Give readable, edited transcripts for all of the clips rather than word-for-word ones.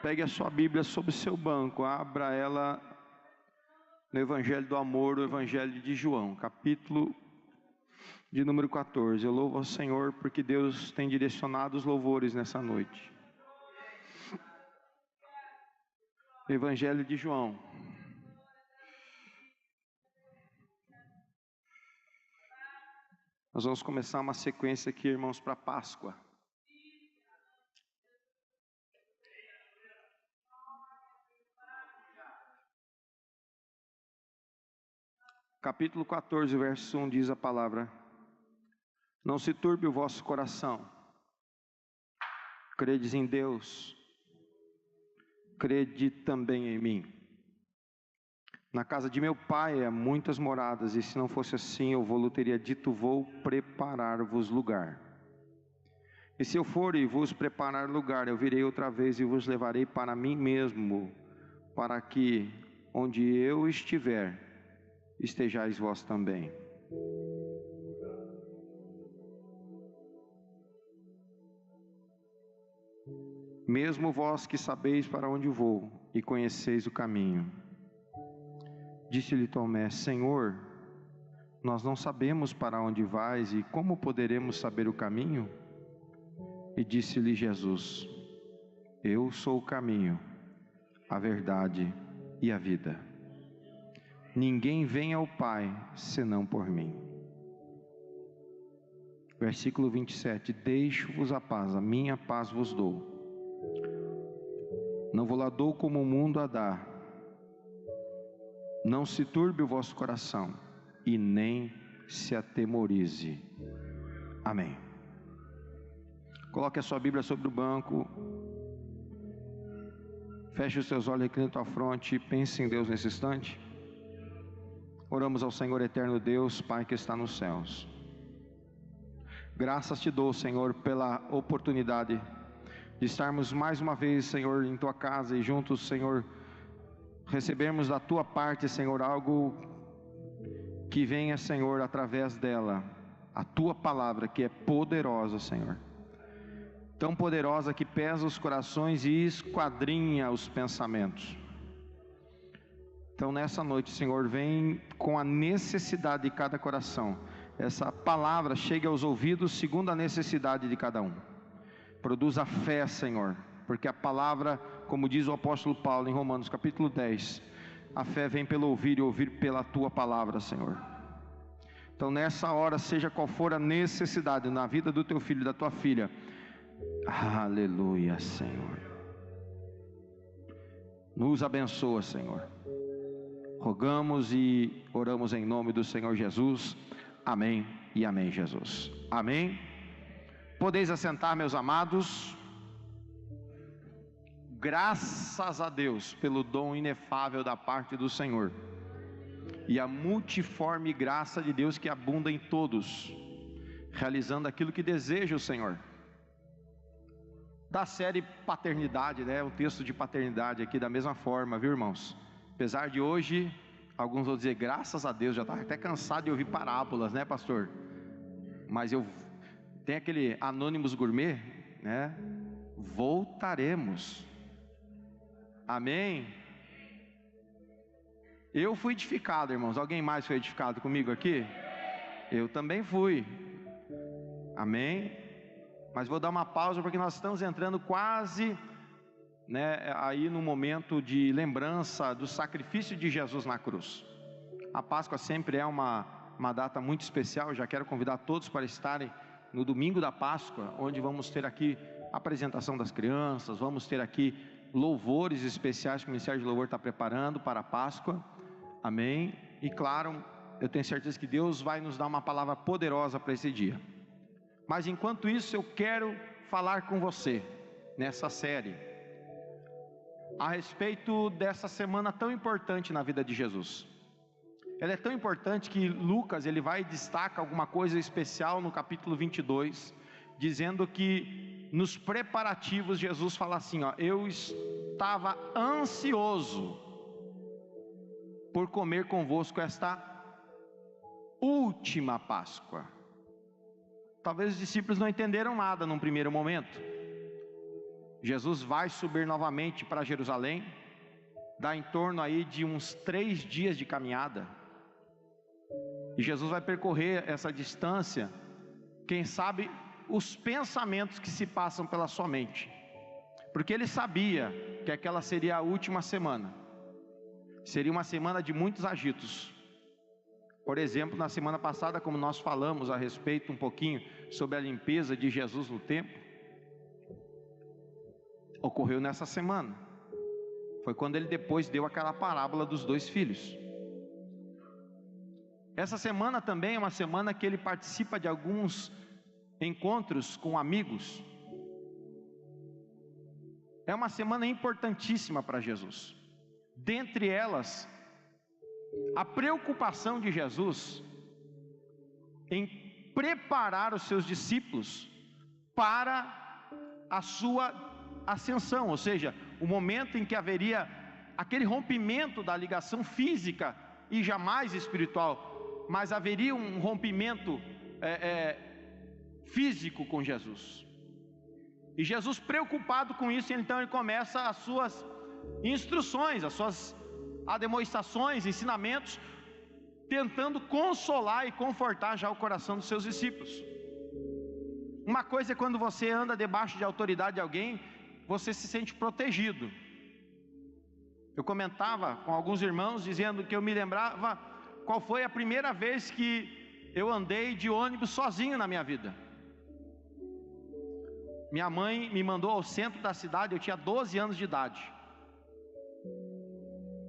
Pegue a sua Bíblia sobre o seu banco, abra ela no Evangelho do Amor, o Evangelho de João, capítulo de número 14. Eu louvo ao Senhor porque Deus tem direcionado os louvores nessa noite. Evangelho de João. Nós vamos começar uma sequência aqui, irmãos, para Páscoa. Capítulo 14, verso 1 diz a palavra: Não se turbe o vosso coração, credes em Deus, crede também em mim. Na casa de meu pai há muitas moradas, e se não fosse assim, eu vou-lhe teria dito: vou preparar-vos lugar. E se eu for e vos preparar lugar, eu virei outra vez e vos levarei para mim mesmo, para que, onde eu estiver, estejais vós também. Mesmo vós que sabeis para onde vou e conheceis o caminho. Disse-lhe Tomé: Senhor, nós não sabemos para onde vais e como poderemos saber o caminho? E disse-lhe Jesus: Eu sou o caminho, a verdade e a vida. Ninguém vem ao Pai senão por mim. Versículo 27: Deixo-vos a paz, a minha paz vos dou. Não vos la dou como o mundo a dá. Não se turbe o vosso coração e nem se atemorize. Amém. Coloque a sua Bíblia sobre o banco. Feche os seus olhos aqui na tua fronte e pense em Deus nesse instante. Oramos ao Senhor eterno Deus, Pai que está nos céus. Graças te dou, Senhor, pela oportunidade de estarmos mais uma vez, Senhor, em tua casa e juntos, Senhor, recebemos da tua parte, Senhor, algo que venha, Senhor, através dela, a tua palavra que é poderosa, Senhor, tão poderosa que pesa os corações e esquadrinha os pensamentos. Então nessa noite, Senhor, vem com a necessidade de cada coração. Essa palavra chegue aos ouvidos segundo a necessidade de cada um. Produza fé, Senhor, porque a palavra, como diz o apóstolo Paulo em Romanos capítulo 10, a fé vem pelo ouvir e ouvir pela tua palavra, Senhor. Então nessa hora, seja qual for a necessidade na vida do teu filho e da tua filha, aleluia, Senhor, nos abençoa, Senhor. Rogamos e oramos em nome do Senhor Jesus. Amém e amém, Jesus. Amém. Podeis assentar, meus amados. Graças a Deus pelo dom inefável da parte do Senhor e a multiforme graça de Deus que abunda em todos, realizando aquilo que deseja o Senhor. Da série Paternidade, né? O texto de paternidade aqui da mesma forma, viu, irmãos? Apesar de hoje, alguns vão dizer, graças a Deus, já estava até cansado de ouvir parábolas, né, pastor? Mas tem aquele Anônimos Gourmet, né? Voltaremos. Amém? Eu fui edificado, irmãos. Alguém mais foi edificado comigo aqui? Eu também fui. Amém? Mas vou dar uma pausa porque nós estamos entrando quase, né, aí no momento de lembrança do sacrifício de Jesus na cruz. A Páscoa sempre é uma data muito especial. Eu já quero convidar todos para estarem no domingo da Páscoa, onde vamos ter aqui a apresentação das crianças, vamos ter aqui louvores especiais que o Ministério de Louvor está preparando para a Páscoa. Amém? E claro, eu tenho certeza que Deus vai nos dar uma palavra poderosa para esse dia. Mas enquanto isso, eu quero falar com você nessa série a respeito dessa semana tão importante na vida de Jesus. Ela é tão importante que Lucas, ele vai e destaca alguma coisa especial no capítulo 22, dizendo que nos preparativos Jesus fala assim, ó, eu estava ansioso por comer convosco esta última Páscoa. Talvez os discípulos não entenderam nada num primeiro momento. Jesus vai subir novamente para Jerusalém, dá em torno aí de uns 3 dias de caminhada, e Jesus vai percorrer essa distância, quem sabe os pensamentos que se passam pela sua mente, porque ele sabia que aquela seria a última semana, seria uma semana de muitos agitos. Por exemplo, na semana passada, como nós falamos a respeito um pouquinho sobre a limpeza de Jesus no templo, ocorreu nessa semana, foi quando ele depois deu aquela parábola dos 2 filhos. Essa semana também é uma semana que ele participa de alguns encontros com amigos. É uma semana importantíssima para Jesus. Dentre elas, a preocupação de Jesus em preparar os seus discípulos para a sua ascensão, ou seja, o momento em que haveria aquele rompimento da ligação física e jamais espiritual, mas haveria um rompimento físico com Jesus. E Jesus, preocupado com isso, então ele começa as suas instruções, as suas ademoestações, ensinamentos, tentando consolar e confortar já o coração dos seus discípulos. Uma coisa é quando você anda debaixo de autoridade de alguém, você se sente protegido. Eu comentava com alguns irmãos, dizendo que eu me lembrava qual foi a primeira vez que eu andei de ônibus sozinho na minha vida. Minha mãe me mandou ao centro da cidade, eu tinha 12 anos de idade.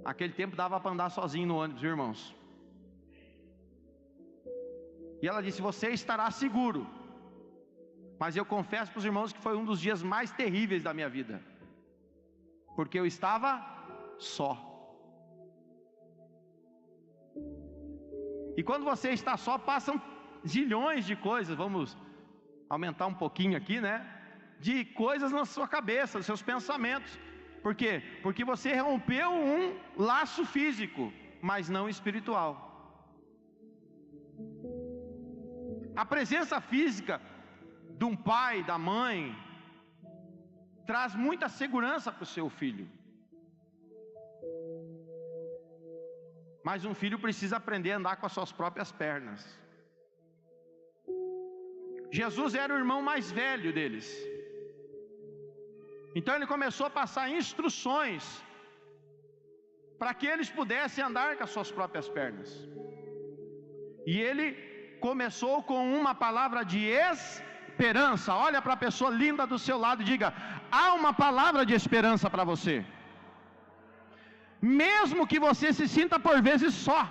Naquele tempo dava para andar sozinho no ônibus, viu, irmãos? E ela disse: você estará seguro. Mas eu confesso para os irmãos que foi um dos dias mais terríveis da minha vida, porque eu estava só. E quando você está só, passam zilhões de coisas, vamos aumentar um pouquinho aqui, né? De coisas na sua cabeça, nos seus pensamentos. Por quê? Porque você rompeu um laço físico, mas não espiritual. A presença física de um pai, da mãe, traz muita segurança para o seu filho. Mas um filho precisa aprender a andar com as suas próprias pernas. Jesus era o irmão mais velho deles. Então ele começou a passar instruções para que eles pudessem andar com as suas próprias pernas. E ele começou com uma palavra de esperança. Olha para a pessoa linda do seu lado e diga: há uma palavra de esperança para você. Mesmo que você se sinta por vezes só,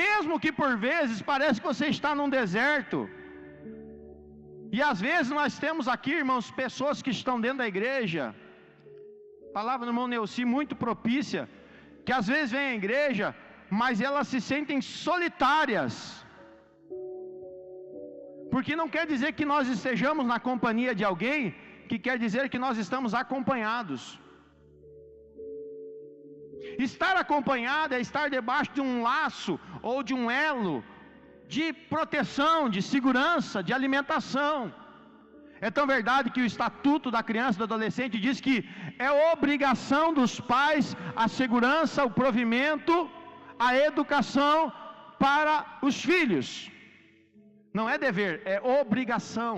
mesmo que por vezes pareça que você está num deserto. E às vezes nós temos aqui, irmãos, pessoas que estão dentro da igreja, palavra do irmão Neuci muito propícia, que às vezes vêm à igreja, mas elas se sentem solitárias, porque não quer dizer que nós estejamos na companhia de alguém, que quer dizer que nós estamos acompanhados. Estar acompanhado é estar debaixo de um laço ou de um elo de proteção, de segurança, de alimentação. É tão verdade que o Estatuto da Criança e do Adolescente diz que é obrigação dos pais a segurança, o provimento, a educação para os filhos. Não é dever, é obrigação.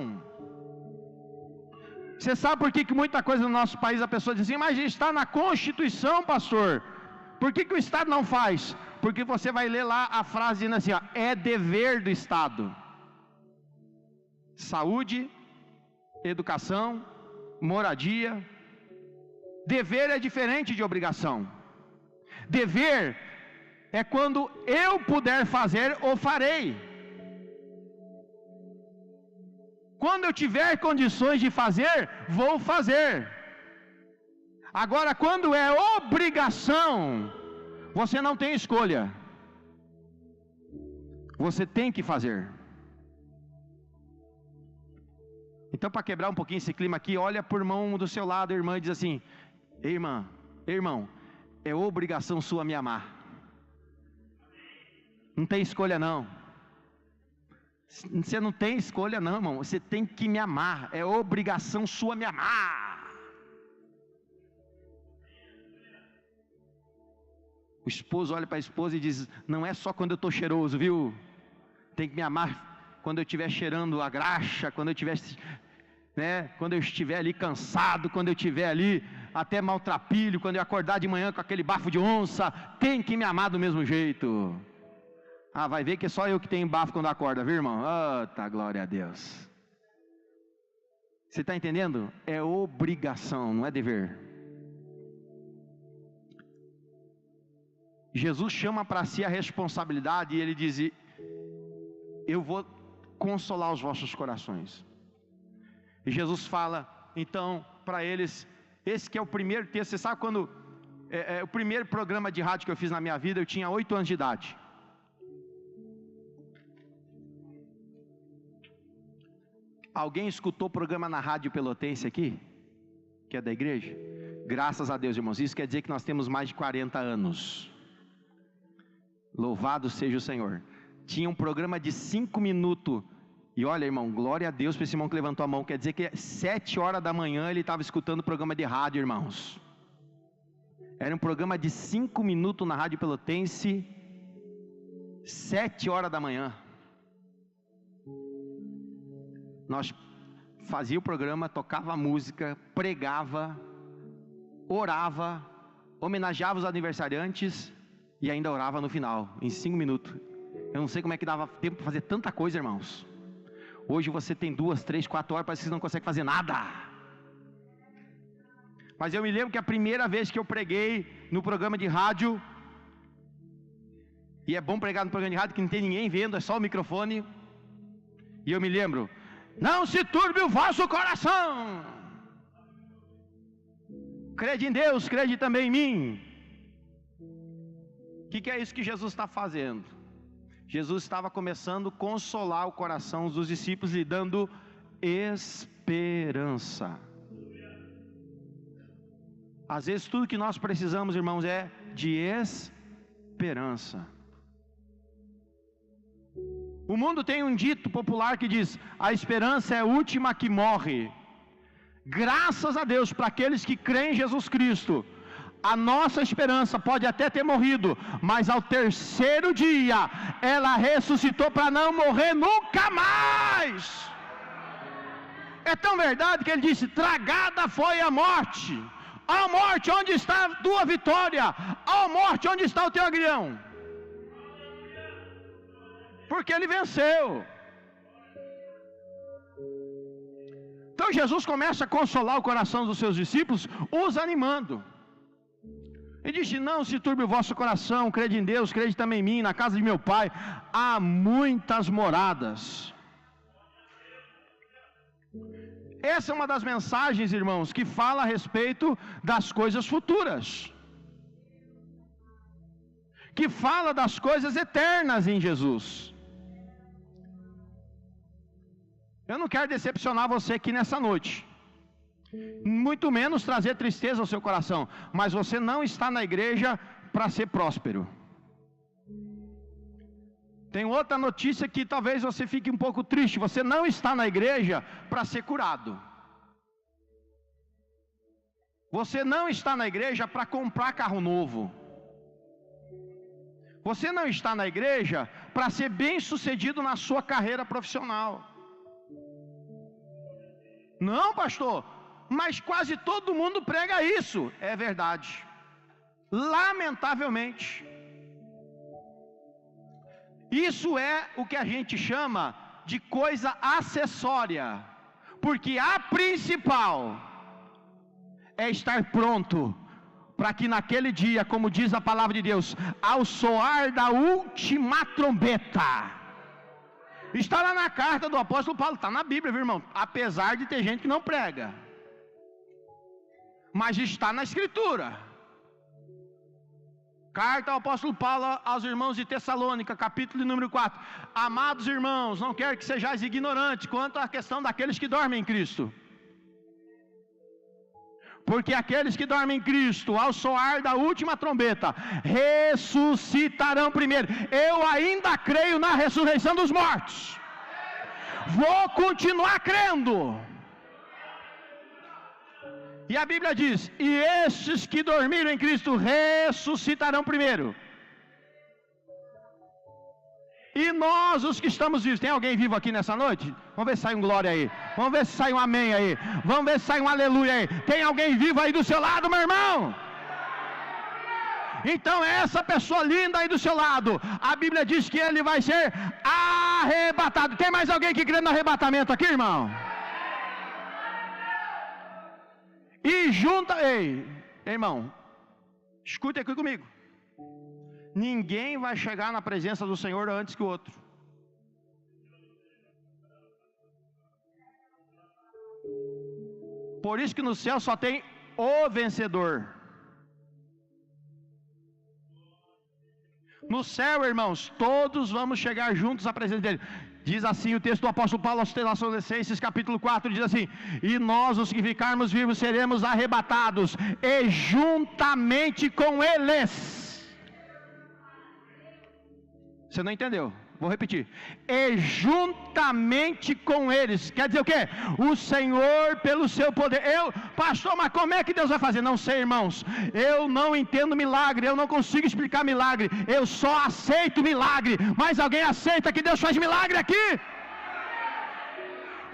Você sabe por que muita coisa no nosso país a pessoa diz assim: mas está na Constituição, pastor, por que o Estado não faz? Porque você vai ler lá a frase dizendo assim, ó, é dever do Estado. Saúde, educação, moradia. Dever é diferente de obrigação. Dever é quando eu puder fazer, ou farei. Quando eu tiver condições de fazer, vou fazer. Agora, quando é obrigação, você não tem escolha. Você tem que fazer. Então, para quebrar um pouquinho esse clima aqui, olha para o irmão do seu lado, irmã, e diz assim: irmã, irmão, é obrigação sua me amar. Não tem escolha não. Você não tem escolha não, irmão. Você tem que me amar. É obrigação sua me amar. O esposo olha para a esposa e diz: não é só quando eu estou cheiroso, viu? Tem que me amar quando eu estiver cheirando a graxa, quando eu estiver, quando eu estiver ali cansado, quando eu estiver ali até maltrapilho, quando eu acordar de manhã com aquele bafo de onça, tem que me amar do mesmo jeito. Ah, vai ver que é só eu que tenho bafo quando acorda, viu, irmão? Tá, glória a Deus. Você está entendendo? É obrigação, não é dever. Jesus chama para si a responsabilidade e ele diz: eu vou consolar os vossos corações. E Jesus fala então para eles, esse que é o primeiro texto. Você sabe quando o primeiro programa de rádio que eu fiz na minha vida, eu tinha 8 anos de idade. Alguém escutou o programa na Rádio Pelotense aqui? Que é da igreja? Graças a Deus, irmãos. Isso quer dizer que nós temos mais de 40 anos. Louvado seja o Senhor. Tinha um programa de 5 minutos. E olha, irmão, glória a Deus para esse irmão que levantou a mão. Quer dizer que 7 horas da manhã ele estava escutando o programa de rádio, irmãos. Era um programa de 5 minutos na Rádio Pelotense, 7 horas da manhã. Nós fazíamos o programa, tocava música, pregava, orava, homenageava os aniversariantes e ainda orava no final, em 5 minutos. Eu não sei como é que dava tempo para fazer tanta coisa, irmãos. Hoje você tem 2, 3, 4 horas, parece que você não consegue fazer nada. Mas eu me lembro que a primeira vez que eu preguei no programa de rádio, e é bom pregar no programa de rádio que não tem ninguém vendo, é só o microfone. E eu me lembro: não se turbe o vosso coração, crede em Deus, crede também em mim. O que é isso que Jesus está fazendo? Jesus estava começando a consolar o coração dos discípulos e dando esperança. Às vezes tudo que nós precisamos, irmãos, é de esperança. O mundo tem um dito popular que diz: a esperança é a última que morre. Graças a Deus, para aqueles que creem em Jesus Cristo, a nossa esperança pode até ter morrido, mas ao terceiro dia, ela ressuscitou para não morrer nunca mais. É tão verdade que ele disse: tragada foi a morte. Ó morte, onde está a tua vitória? Ó morte, onde está o teu aguilhão? Porque ele venceu. Então Jesus começa a consolar o coração dos seus discípulos, os animando. Ele disse: não se turbe o vosso coração, crede em Deus, crede também em mim. Na casa de meu pai há muitas moradas. Essa é uma das mensagens, irmãos, que fala a respeito das coisas futuras, que fala das coisas eternas em Jesus. Eu não quero decepcionar você aqui nessa noite, muito menos trazer tristeza ao seu coração, mas você não está na igreja para ser próspero. Tem outra notícia que talvez você fique um pouco triste: você não está na igreja para ser curado. Você não está na igreja para comprar carro novo. Você não está na igreja para ser bem sucedido na sua carreira profissional. Não, pastor, mas quase todo mundo prega isso. É verdade, lamentavelmente. Isso é o que a gente chama de coisa acessória, porque a principal é estar pronto para que naquele dia, como diz a palavra de Deus, ao soar da última trombeta. Está lá na carta do apóstolo Paulo, está na Bíblia, viu, irmão? Apesar de ter gente que não prega, mas está na Escritura. Carta ao apóstolo Paulo aos irmãos de Tessalônica, capítulo número 4. Amados irmãos, não quero que sejais ignorantes quanto à questão daqueles que dormem em Cristo. Porque aqueles que dormem em Cristo, ao soar da última trombeta, ressuscitarão primeiro. Eu ainda creio na ressurreição dos mortos. Vou continuar crendo. E a Bíblia diz: e estes que dormiram em Cristo ressuscitarão primeiro. E nós, os que estamos vivos, tem alguém vivo aqui nessa noite? Vamos ver se sai um glória aí. Vamos ver se sai um amém aí. Vamos ver se sai um aleluia aí. Tem alguém vivo aí do seu lado, meu irmão? Então essa pessoa linda aí do seu lado, a Bíblia diz que ele vai ser arrebatado. Tem mais alguém que crê no arrebatamento aqui, irmão? E junta, ei, irmão, escute aqui comigo. Ninguém vai chegar na presença do Senhor antes que o outro. Por isso que no céu só tem o vencedor. No céu, irmãos, todos vamos chegar juntos à presença dele. Diz assim o texto do apóstolo Paulo aos Tessalonicenses, capítulo 4, diz assim: e nós, os que ficarmos vivos, seremos arrebatados, e juntamente com eles. Você não entendeu? Vou repetir. E juntamente com eles. Quer dizer o quê? O Senhor, pelo seu poder. Pastor, mas como é que Deus vai fazer? Não sei, irmãos. Eu não entendo milagre. Eu não consigo explicar milagre. Eu só aceito milagre. Mas alguém aceita que Deus faz milagre aqui?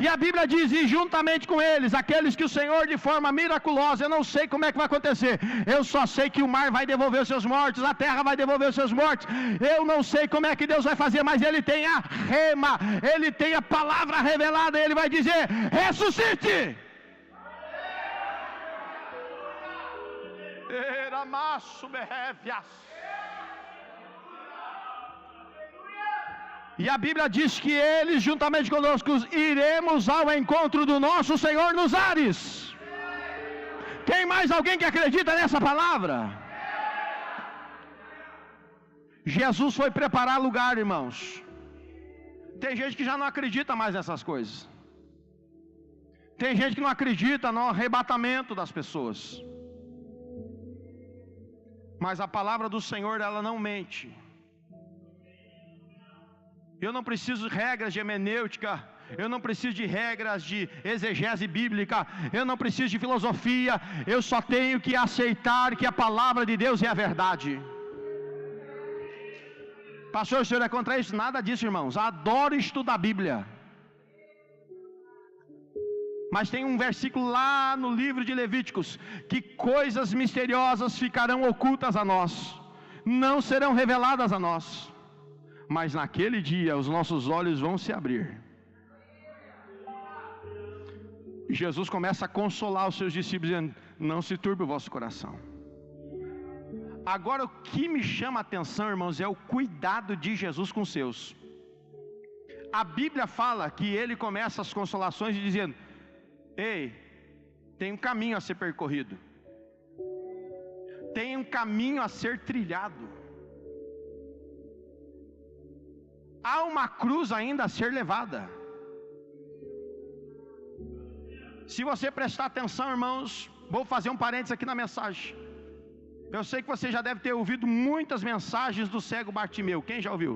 E a Bíblia diz: e juntamente com eles, aqueles que o Senhor de forma miraculosa, eu não sei como é que vai acontecer, eu só sei que o mar vai devolver os seus mortos, a terra vai devolver os seus mortos, eu não sei como é que Deus vai fazer, mas Ele tem a rema, Ele tem a palavra revelada, Ele vai dizer: ressuscite! E a Bíblia diz que eles, juntamente conosco, iremos ao encontro do nosso Senhor nos ares. Tem mais alguém que acredita nessa palavra? Jesus foi preparar lugar, irmãos. Tem gente que já não acredita mais nessas coisas. Tem gente que não acredita no arrebatamento das pessoas. Mas a palavra do Senhor, ela não mente. Eu não preciso de regras de hermenêutica, eu não preciso de regras de exegese bíblica, eu não preciso de filosofia, eu só tenho que aceitar que a palavra de Deus é a verdade. Pastor, o senhor é contra isso? Nada disso, irmãos. Adoro estudar a Bíblia. Mas tem um versículo lá no livro de Levíticos, que coisas misteriosas ficarão ocultas a nós, não serão reveladas a nós. Mas naquele dia os nossos olhos vão se abrir. Jesus começa a consolar os seus discípulos, dizendo: não se turbe o vosso coração. Agora o que me chama a atenção, irmãos, é o cuidado de Jesus com os seus. A Bíblia fala que ele começa as consolações dizendo: ei, tem um caminho a ser percorrido, tem um caminho a ser trilhado, há uma cruz ainda a ser levada. Se você prestar atenção, irmãos, vou fazer um parênteses aqui na mensagem. Eu sei que você já deve ter ouvido muitas mensagens do cego Bartimeu. Quem já ouviu?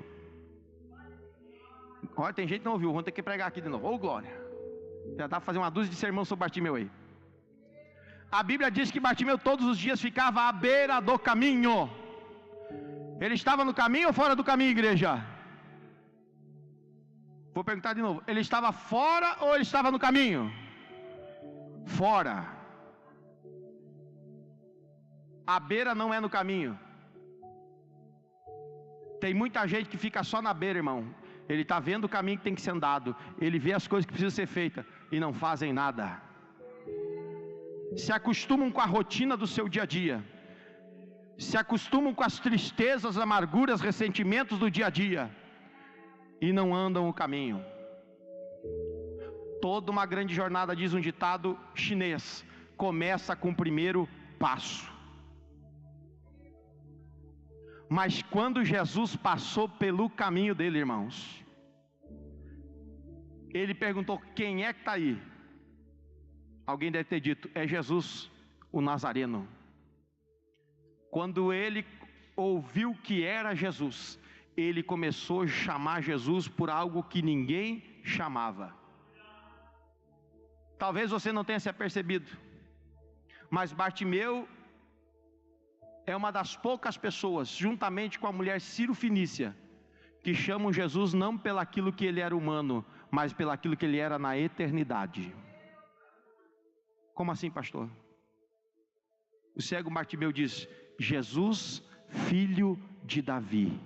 Olha, tem gente que não ouviu, vamos ter que pregar aqui de novo. Ô glória, já dá para fazer uma dúzia de sermão sobre Bartimeu aí. A Bíblia diz que Bartimeu todos os dias ficava à beira do caminho. Ele estava no caminho ou fora do caminho, igreja? Vou perguntar de novo: ele estava fora ou ele estava no caminho? Fora. A beira não é no caminho. Tem muita gente que fica só na beira, irmão. Ele está vendo o caminho que tem que ser andado, ele vê as coisas que precisam ser feitas e não fazem nada. Se acostumam com a rotina do seu dia a dia, se acostumam com as tristezas, amarguras, ressentimentos do dia a dia e não andam o caminho. Toda uma grande jornada, diz um ditado chinês, começa com o primeiro passo. Mas quando Jesus passou pelo caminho dele, irmãos, ele perguntou: quem é que está aí? Alguém deve ter dito: é Jesus, o Nazareno. Quando ele ouviu que era Jesus, ele começou a chamar Jesus por algo que ninguém chamava. Talvez você não tenha se apercebido, Mas Bartimeu é uma das poucas pessoas, juntamente com a mulher Ciro-Fenícia, que chamam Jesus não pelaquilo que ele era humano, mas pelaquilo que ele era na eternidade. Como assim, pastor? O cego Bartimeu diz: Jesus, filho de Davi.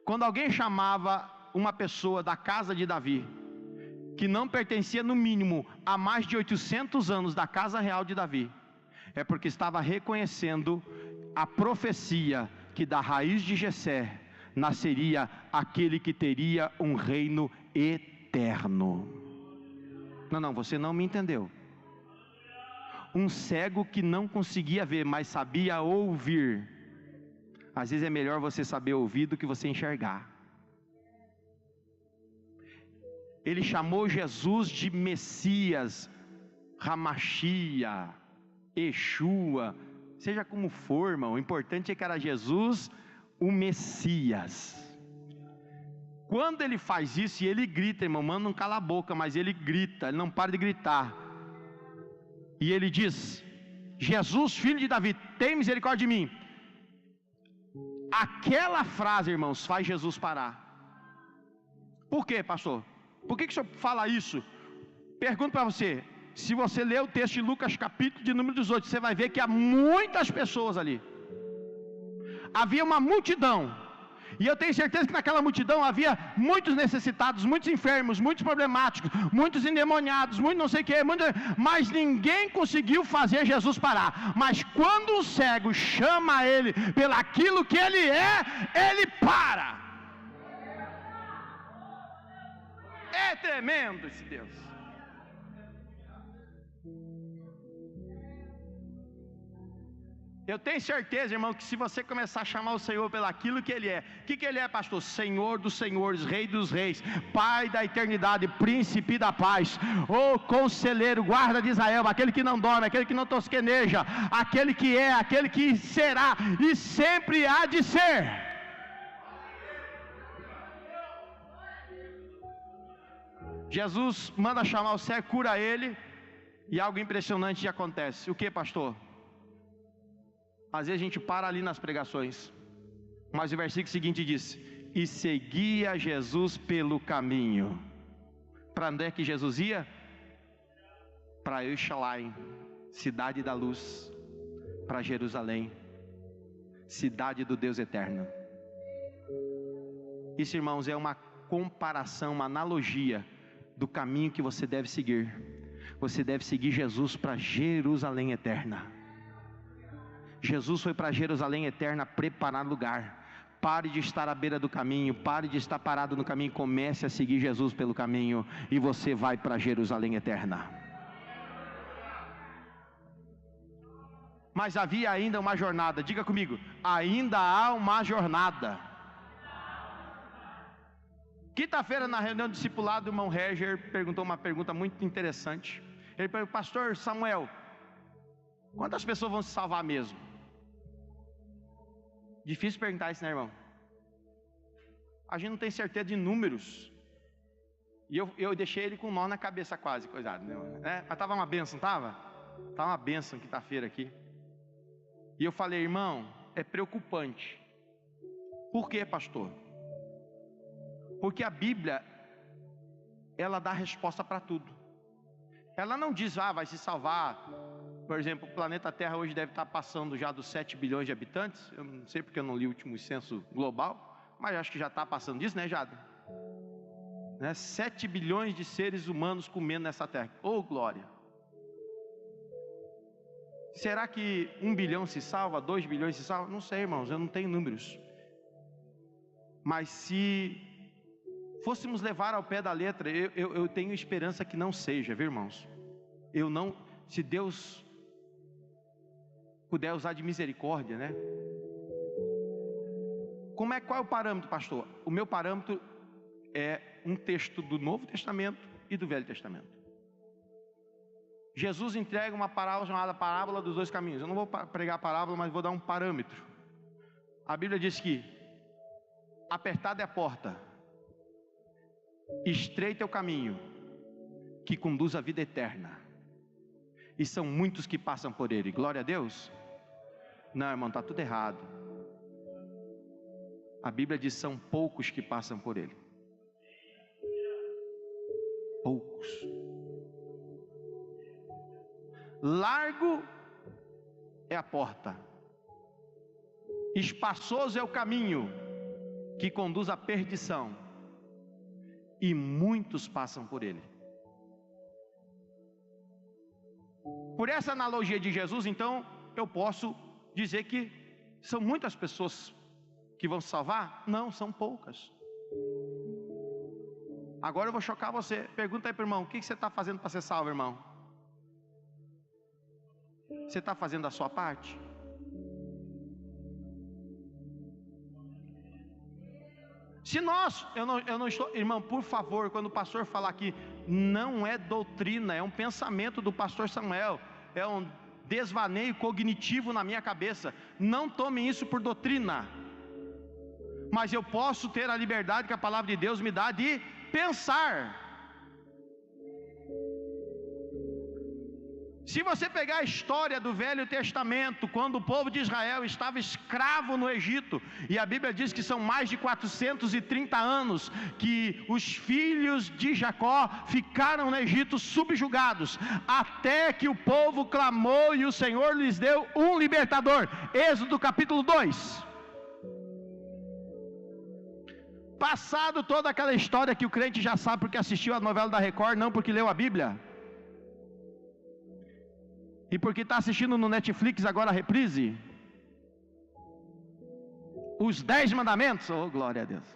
Quando alguém chamava uma pessoa da casa de Davi, que não pertencia no mínimo a mais de 800 anos da casa real de Davi, é porque estava reconhecendo a profecia que da raiz de Jessé nasceria aquele que teria um reino eterno. Não, você não me entendeu. Um cego que não conseguia ver, mas sabia ouvir. Às vezes é melhor você saber ouvir do que você enxergar. Ele chamou Jesus de Messias, Ramachia, Yeshua, seja como for, irmão, o importante é que era Jesus, o Messias. Quando ele faz isso, e ele grita, irmão, mano, não cala a boca, mas ele grita, ele não para de gritar. E ele diz: Jesus, filho de Davi, tem misericórdia de mim. Aquela frase, irmãos, faz Jesus parar. Por quê, pastor? Por que o senhor fala isso? Pergunto para você. Se você ler o texto de Lucas capítulo de número 18, você vai ver que há muitas pessoas ali. Havia uma multidão. E eu tenho certeza que naquela multidão havia muitos necessitados, muitos enfermos, muitos problemáticos, muitos endemoniados, muitos não sei o que, mas ninguém conseguiu fazer Jesus parar. Mas quando o cego chama ele pelaquilo que ele é, ele para. É tremendo esse Deus. Eu tenho certeza, irmão, que se você começar a chamar o Senhor pelaquilo que Ele é, o que Ele é, pastor? Senhor dos senhores, Rei dos reis, Pai da eternidade, Príncipe da paz, o Conselheiro, Guarda de Israel, aquele que não dorme, aquele que não tosqueneja, aquele que é, aquele que será e sempre há de ser. Jesus manda chamar o cego, cura ele, e algo impressionante acontece. O que, pastor? Às vezes a gente para ali nas pregações, mas o versículo seguinte diz: e seguia Jesus pelo caminho. Para onde é que Jesus ia? Para Jerusalém, cidade da luz, para Jerusalém, cidade do Deus eterno. Isso, irmãos, é uma comparação, uma analogia do caminho que você deve seguir. Você deve seguir Jesus para Jerusalém eterna. Jesus foi para Jerusalém eterna preparar lugar. Pare de estar à beira do caminho, pare de estar parado no caminho, comece a seguir Jesus pelo caminho, e você vai para Jerusalém eterna. Mas havia ainda uma jornada, diga comigo, ainda há uma jornada. Quinta-feira, na reunião do discipulado, o irmão Reger perguntou uma pergunta muito interessante. Ele perguntou: pastor Samuel, quantas pessoas vão se salvar mesmo? Difícil perguntar isso, né, irmão? A gente não tem certeza de números. E eu deixei ele com um nó na cabeça quase, coisado, né? Mas estava uma bênção, estava? Estava uma bênção quinta-feira aqui. E eu falei: irmão, é preocupante. Por quê, pastor? Porque a Bíblia, ela dá resposta para tudo. Ela não diz, vai se salvar. Por exemplo, o planeta Terra hoje deve estar passando já dos 7 bilhões de habitantes. Eu não sei porque eu não li o último censo global, mas acho que já está passando disso, né, Jada? 7 bilhões de seres humanos comendo nessa terra. Oh, glória! Será que 1 bilhão se salva? 2 bilhões se salva? Não sei, irmãos, eu não tenho números. Mas se fôssemos levar ao pé da letra, eu tenho esperança que não seja, viu, irmãos? Se Deus puder usar de misericórdia, né? Qual é o parâmetro, pastor? O meu parâmetro é um texto do Novo Testamento e do Velho Testamento. Jesus entrega uma parábola chamada parábola dos dois caminhos. Eu não vou pregar a parábola, mas vou dar um parâmetro. A Bíblia diz que apertada é a porta, estreito é o caminho que conduz à vida eterna, e são muitos que passam por ele. Glória a Deus. Não, irmão, está tudo errado. A Bíblia diz: são poucos que passam por ele. Poucos. Largo é a porta, espaçoso é o caminho que conduz à perdição, e muitos passam por ele. Por essa analogia de Jesus, então, eu posso dizer que são muitas pessoas que vão se salvar? Não, são poucas. Agora eu vou chocar você. Pergunta aí para o irmão: o que você está fazendo para ser salvo, irmão? Você está fazendo a sua parte? Se nós, eu não estou, irmão, por favor, quando o pastor falar aqui, não é doutrina, é um pensamento do pastor Samuel, é um desvaneio cognitivo na minha cabeça. Não tomem isso por doutrina, mas eu posso ter a liberdade que a palavra de Deus me dá de pensar. Se você pegar a história do Velho Testamento, quando o povo de Israel estava escravo no Egito, e a Bíblia diz que são mais de 430 anos que os filhos de Jacó ficaram no Egito subjugados, até que o povo clamou e o Senhor lhes deu um libertador. Êxodo capítulo 2. Passado toda aquela história que o crente já sabe porque assistiu a novela da Record, não porque leu a Bíblia, e porque está assistindo no Netflix agora a reprise, os 10 mandamentos, oh glória a Deus.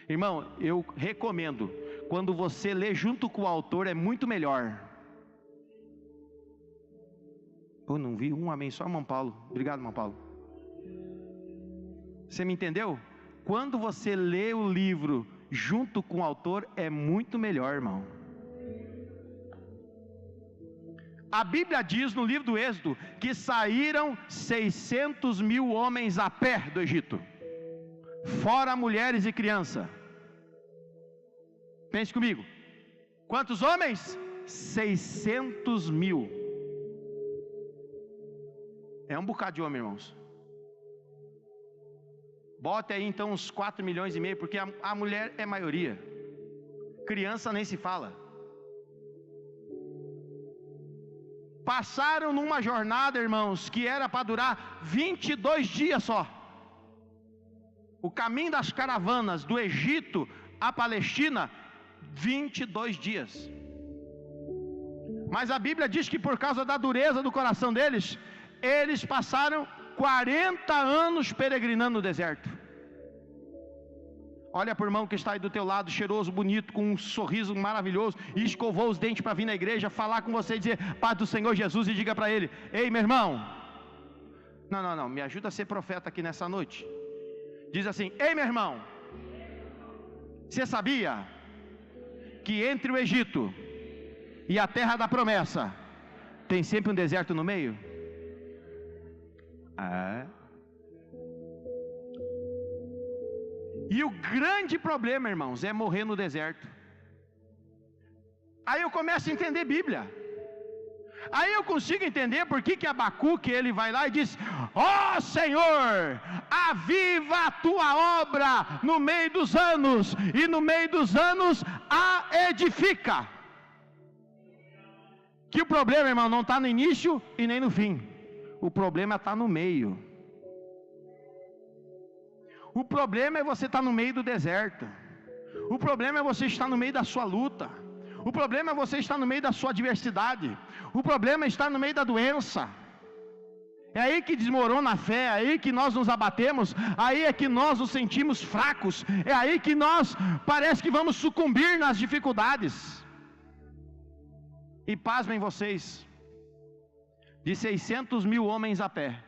Irmão, eu recomendo, quando você lê junto com o autor, é muito melhor. Eu não vi um amém, só irmão Paulo. Obrigado, irmão Paulo. Você me entendeu? Quando você lê o livro junto com o autor, é muito melhor, irmão. A Bíblia diz no livro do Êxodo que saíram 600 mil homens a pé do Egito, fora mulheres e crianças. Pense comigo, quantos homens? 600 mil. É um bocado de homem, irmãos. Bote aí então uns 4,5 milhões, porque a mulher é maioria, criança nem se fala. Passaram numa jornada, irmãos, que era para durar 22 dias só. O caminho das caravanas do Egito à Palestina, 22 dias. Mas a Bíblia diz que por causa da dureza do coração deles, eles passaram 40 anos peregrinando no deserto. Olha para o irmão que está aí do teu lado, cheiroso, bonito, com um sorriso maravilhoso, e escovou os dentes para vir na igreja, falar com você e dizer: paz do Senhor Jesus, e diga para ele: ei meu irmão, não, me ajuda a ser profeta aqui nessa noite. Diz assim: ei meu irmão, você sabia que entre o Egito e a terra da promessa tem sempre um deserto no meio? E o grande problema, irmãos, é morrer no deserto. Aí eu começo a entender Bíblia. Aí eu consigo entender por que Abacuque, ele vai lá e diz: ó Senhor, aviva a tua obra no meio dos anos, e no meio dos anos a edifica. Que o problema, irmão, não está no início e nem no fim. O problema está no meio. O problema é você estar no meio do deserto. O problema é você estar no meio da sua luta. O problema é você estar no meio da sua adversidade. O problema é estar no meio da doença. É aí que desmorona a fé, é aí que nós nos abatemos, aí é que nós nos sentimos fracos, é aí que nós parece que vamos sucumbir nas dificuldades. E pasmem vocês, de 600 mil homens a pé,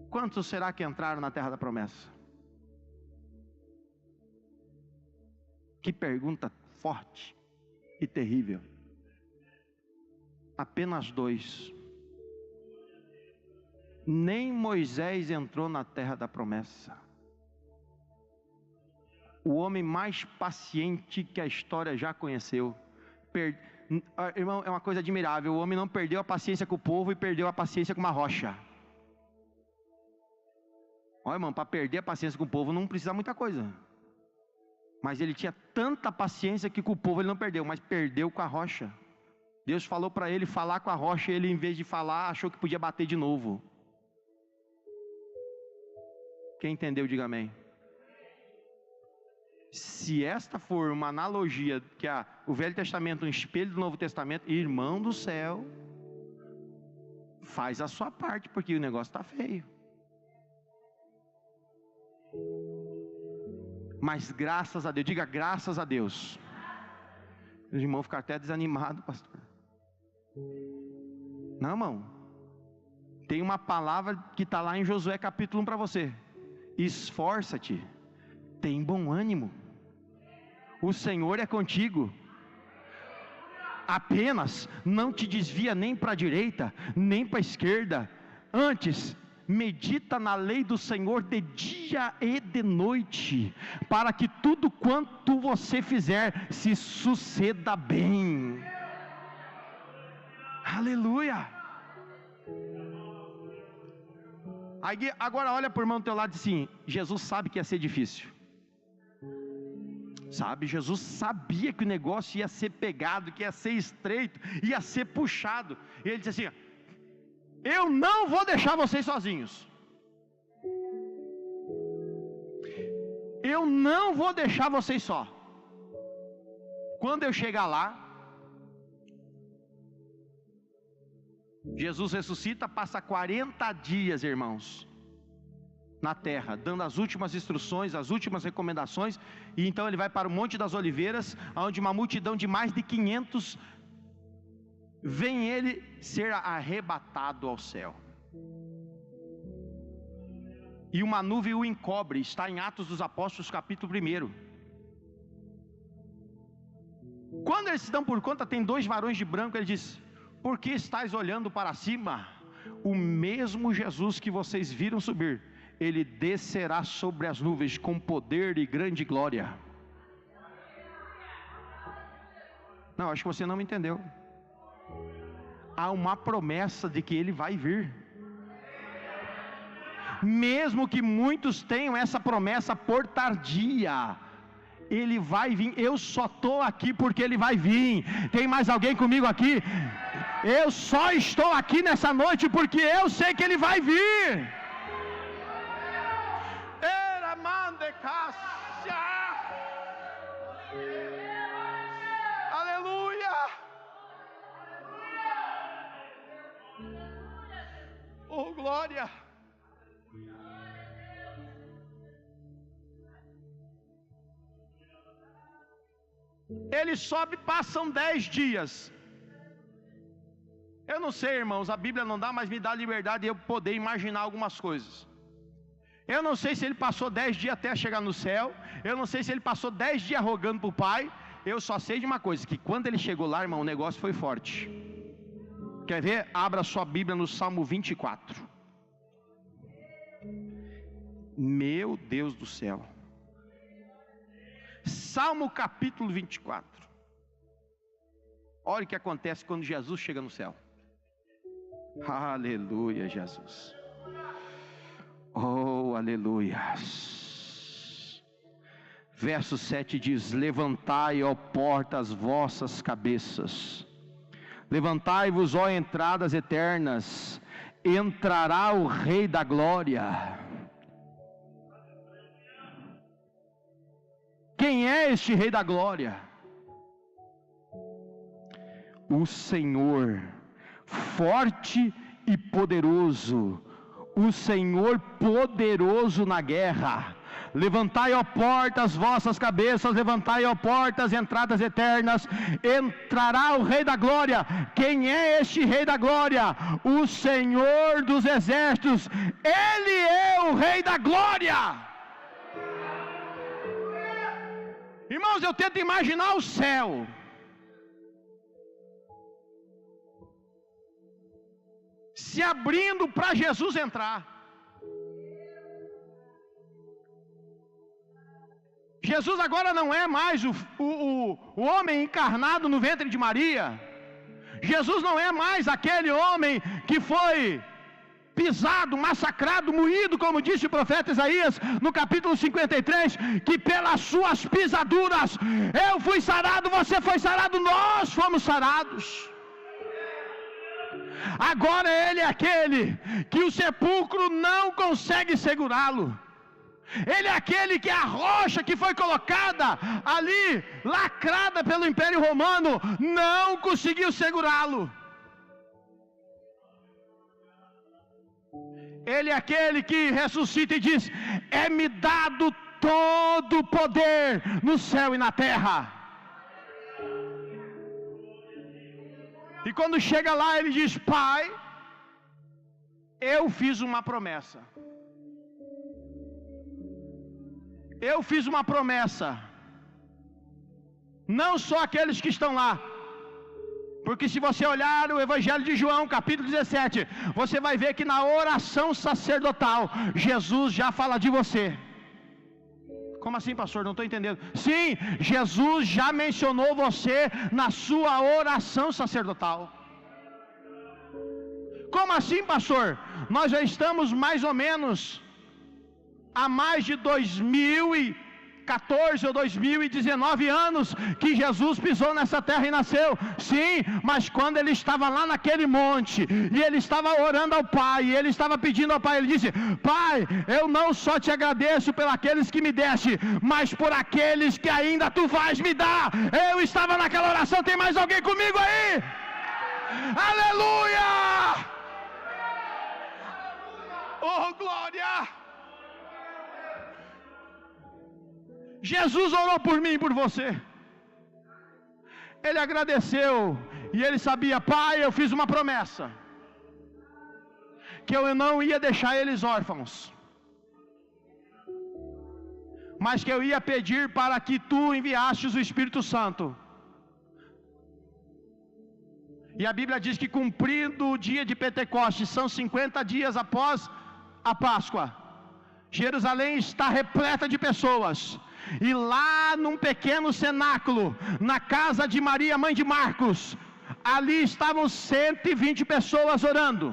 quantos será que entraram na terra da promessa? Que pergunta forte e terrível. Apenas 2. Nem Moisés entrou na terra da promessa. O homem mais paciente que a história já conheceu, Irmão, é uma coisa admirável. O homem não perdeu a paciência com o povo e perdeu a paciência com uma rocha. Olha, irmão, para perder a paciência com o povo não precisa muita coisa. Mas ele tinha tanta paciência que com o povo ele não perdeu, mas perdeu com a rocha. Deus falou para ele falar com a rocha, e ele, em vez de falar, achou que podia bater de novo. Quem entendeu, diga amém. Se esta for uma analogia, que o Velho Testamento é um espelho do Novo Testamento, irmão do céu, faz a sua parte, porque o negócio está feio. Mas graças a Deus, diga graças a Deus. Os irmãos ficam até desanimados, pastor. Não, irmão. Tem uma palavra que está lá em Josué capítulo 1 para você. Esforça-te, tem bom ânimo, o Senhor é contigo. Apenas não te desvia nem para a direita, nem para a esquerda. Antes, medita na lei do Senhor de dia e de noite, para que tudo quanto você fizer se suceda bem. Aleluia. Aí, agora olha para o irmão do teu lado e diz assim: Jesus sabe que ia ser difícil. Sabe, Jesus sabia que o negócio ia ser pegado, que ia ser estreito, ia ser puxado. E ele disse assim: eu não vou deixar vocês sozinhos. Eu não vou deixar vocês só. Quando eu chegar lá, Jesus ressuscita, passa 40 dias, irmãos, na terra, dando as últimas instruções, as últimas recomendações. E então ele vai para o Monte das Oliveiras, onde uma multidão de mais de 500 vem ele ser arrebatado ao céu, e uma nuvem o encobre. Está em Atos dos Apóstolos capítulo 1. Quando eles se dão por conta, tem 2 varões de branco. Ele diz: por que estáis olhando para cima? O mesmo Jesus que vocês viram subir, ele descerá sobre as nuvens com poder e grande glória. Não, acho que você não me entendeu. Há uma promessa de que ele vai vir. Mesmo que muitos tenham essa promessa por tardia, ele vai vir. Eu só estou aqui porque ele vai vir. Tem mais alguém comigo aqui? Eu só estou aqui nessa noite porque eu sei que ele vai vir. Aleluia. Oh, glória. Ele sobe, passam 10 dias. Eu não sei, irmãos, a Bíblia não dá, mas me dá liberdade de eu poder imaginar algumas coisas. Eu não sei se ele passou 10 dias até chegar no céu. Eu não sei se ele passou 10 dias rogando para o Pai. Eu só sei de uma coisa, que quando ele chegou lá, irmão, o negócio foi forte. Quer ver? Abra sua Bíblia no Salmo 24. Meu Deus do céu. Salmo capítulo 24. Olha o que acontece quando Jesus chega no céu. Aleluia, Jesus. Oh, aleluia. Verso 7 diz: levantai, ó portas, vossas cabeças, levantai-vos, ó entradas eternas, entrará o Rei da Glória. Quem é este Rei da Glória? O Senhor, forte e poderoso, o Senhor poderoso na guerra. Levantai, ó portas, vossas cabeças, levantai, ó portas, entradas eternas, entrará o Rei da Glória. Quem é este Rei da Glória? O Senhor dos Exércitos. Ele é o Rei da Glória. Irmãos, eu tento imaginar o céu. Se abrindo para Jesus entrar. Jesus agora não é mais o homem encarnado no ventre de Maria. Jesus não é mais aquele homem que foi pisado, massacrado, moído, como disse o profeta Isaías no capítulo 53, que pelas suas pisaduras eu fui sarado, você foi sarado, nós fomos sarados. Agora ele é aquele que o sepulcro não consegue segurá-lo. Ele é aquele que a rocha que foi colocada ali, lacrada pelo Império Romano, não conseguiu segurá-lo. Ele é aquele que ressuscita e diz: é-me dado todo o poder no céu e na terra. E quando chega lá, ele diz: Pai, eu fiz uma promessa. Eu fiz uma promessa. Não só aqueles que estão lá. Porque se você olhar o Evangelho de João, capítulo 17, você vai ver que na oração sacerdotal, Jesus já fala de você. Como assim, pastor? Não estou entendendo. Sim, Jesus já mencionou você na sua oração sacerdotal. Como assim, pastor? Nós já estamos mais ou menos há mais de 2014 ou 2019 anos que Jesus pisou nessa terra e nasceu. Sim, mas quando ele estava lá naquele monte e ele estava orando ao Pai, e ele estava pedindo ao Pai, ele disse: Pai, eu não só te agradeço pelos que me deste, mas por aqueles que ainda tu vais me dar. Eu estava naquela oração. Tem mais alguém comigo aí? Aleluia! Oh, glória! Jesus orou por mim e por você. Ele agradeceu e ele sabia: Pai, eu fiz uma promessa, que eu não ia deixar eles órfãos, mas que eu ia pedir para que tu enviasses o Espírito Santo. E a Bíblia diz que cumprindo o dia de Pentecostes, são 50 dias após a Páscoa, Jerusalém está repleta de pessoas. E lá num pequeno cenáculo, na casa de Maria, mãe de Marcos, ali estavam 120 pessoas orando.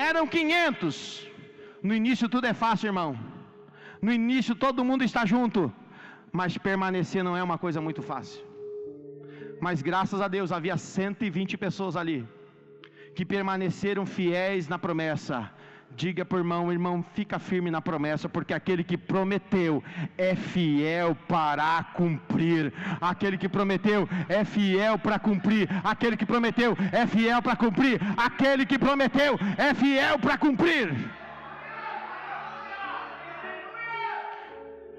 Eram 500. No início tudo é fácil, irmão. No início todo mundo está junto, mas permanecer não é uma coisa muito fácil. Mas graças a Deus havia 120 pessoas ali, que permaneceram fiéis na promessa. Diga para o irmão: irmão, fica firme na promessa, porque aquele que prometeu é fiel para cumprir. Aquele que prometeu é fiel para cumprir. Aquele que prometeu é fiel para cumprir. Aquele que prometeu é fiel para cumprir.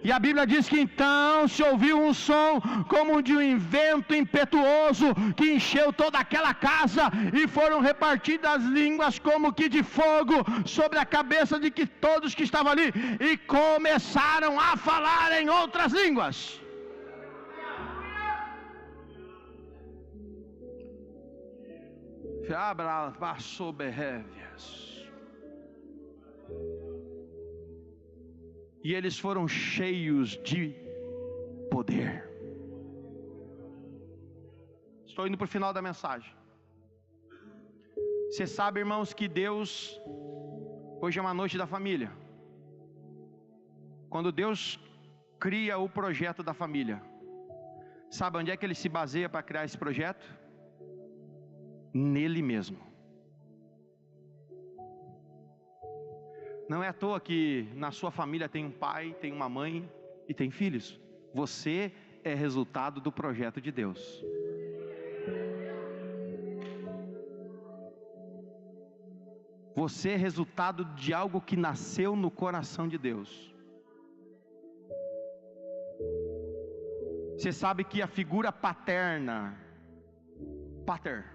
E a Bíblia diz que então se ouviu um som como de um vento impetuoso que encheu toda aquela casa, e foram repartidas línguas como que de fogo sobre a cabeça de que todos que estavam ali, e começaram a falar em outras línguas. E eles foram cheios de poder. Estou indo para o final da mensagem. Você sabe, irmãos, que Deus, hoje é uma noite da família. Quando Deus cria o projeto da família, sabe onde é que Ele se baseia para criar esse projeto? Nele mesmo. Não é à toa que na sua família tem um pai, tem uma mãe e tem filhos. Você é resultado do projeto de Deus. Você é resultado de algo que nasceu no coração de Deus. Você sabe que a figura paterna, pater,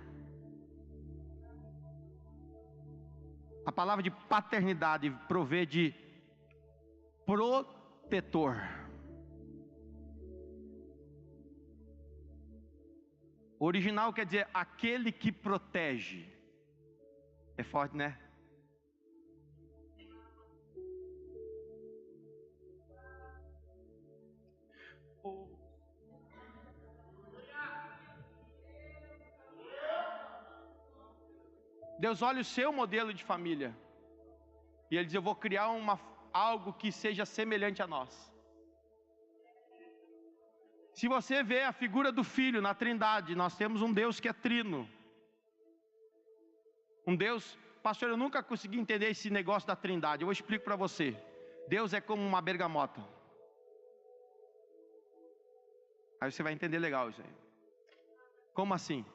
a palavra de paternidade provê de protetor. O original quer dizer aquele que protege. É forte, né? Deus olha o seu modelo de família e Ele diz: eu vou criar algo que seja semelhante a nós. Se você vê a figura do Filho na Trindade, nós temos um Deus que é trino. Um Deus, pastor, eu nunca consegui entender esse negócio da Trindade. Eu explico para você. Deus é como uma bergamota. Aí você vai entender legal isso aí. Como assim?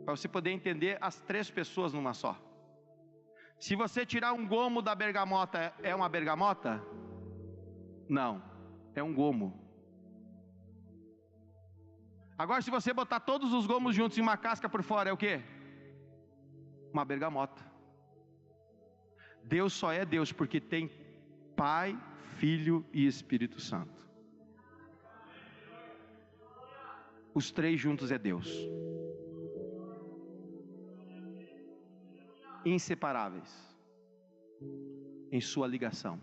Para você poder entender as três pessoas numa só. Se você tirar um gomo da bergamota, é uma bergamota? Não, é um gomo. Agora, se você botar todos os gomos juntos em uma casca por fora, é o quê? Uma bergamota. Deus só é Deus porque tem Pai, Filho e Espírito Santo. Os três juntos é Deus. Inseparáveis em sua ligação.